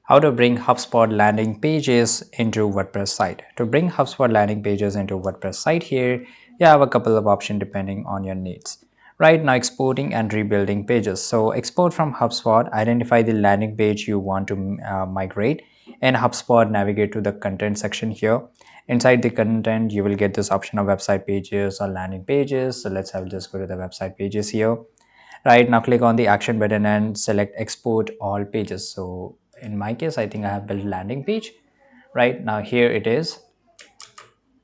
how to bring HubSpot landing pages into WordPress site. To bring HubSpot landing pages into WordPress site here, you have a couple of options depending on your needs. Right now, exporting and rebuilding pages. So export from HubSpot, identify the landing page you want to migrate. In HubSpot, navigate to the content section here. Inside the content, you will get this option of website pages or landing pages. So let's have just go to the website pages here. Right now, click on the action button and select export all pages. So in my case, I think I have built landing page. Right now, here it is.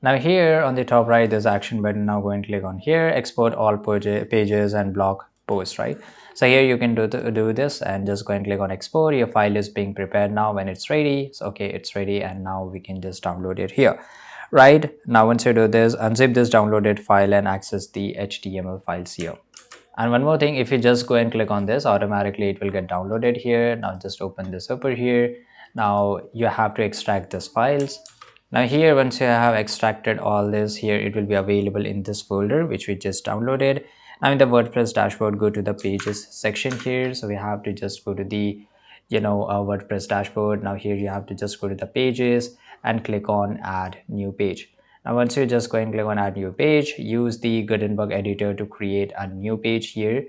Now here on the top right, there's action button. Now go and click on here, export all pages and blog posts, right? So here you can do this and just go and click on export. Your file is being prepared now. When it's ready, so okay, it's ready, and now we can just download it here. Right now, once you do this, unzip this downloaded file and access the HTML files here. And one more thing, if you just go and click on this, automatically it will get downloaded here. Now just open this over here. Now you have to extract these files. Now here, once you have extracted all this here, it will be available in this folder which we just downloaded. Now in the WordPress dashboard, go to the pages section here. So we have to just go to the WordPress dashboard. Now here you have to just go to the pages and click on add new page. Now once you just go and click on add new page, use the Gutenberg editor to create a new page here,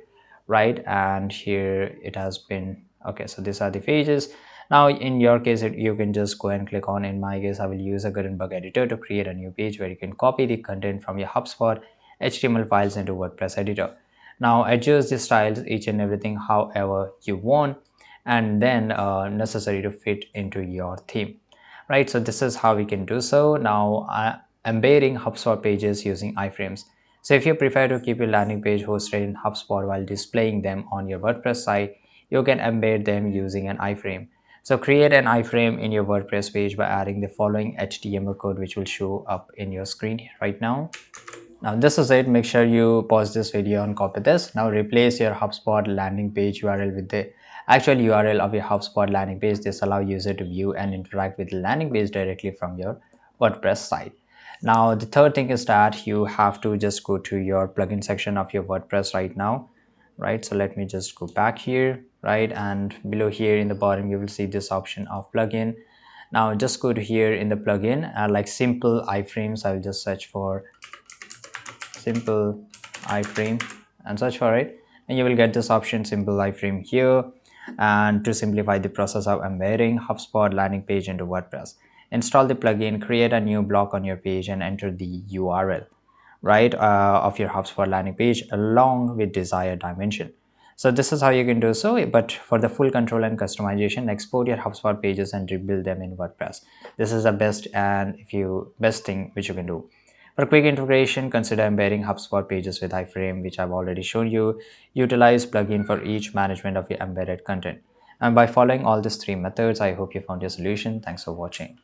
right? And here it has been okay. So these are the pages. Now in your case, you can just go and click on, in my case I will use a Gutenberg editor to create a new page where you can copy the content from your HubSpot HTML files into WordPress editor. Now adjust the styles, each and everything however you want, and then necessary to fit into your theme, right? So this is how we can do so. Now embedding HubSpot pages using iframes. So if you prefer to keep your landing page hosted in HubSpot while displaying them on your WordPress site, you can embed them using an iframe. So create an iframe in your WordPress page by adding the following HTML code, which will show up in your screen right now. Now this is it. Make sure you pause this video and copy this. Now replace your HubSpot landing page URL with the actual URL of your HubSpot landing page. This allows user to view and interact with the landing page directly from your WordPress site. Now the third thing is that you have to just go to your plugin section of your WordPress right now, right? So let me just go back here, right? And below here in the bottom, you will see this option of plugin. Now just go to here in the plugin, like simple iframes. I'll just search for simple iframe and search for it, and you will get this option simple iframe here. And to simplify the process of embedding HubSpot landing page into WordPress, install the plugin, create a new block on your page, and enter the URL, right, of your HubSpot landing page along with desired dimension. So this is how you can do so. But for the full control and customization, export your HubSpot pages and rebuild them in WordPress. This is the best thing which you can do. For quick integration, consider embedding HubSpot pages with iframe, which I've already shown you. Utilize plugin for each management of your embedded content. And by following all these three methods, I hope you found your solution. Thanks for watching.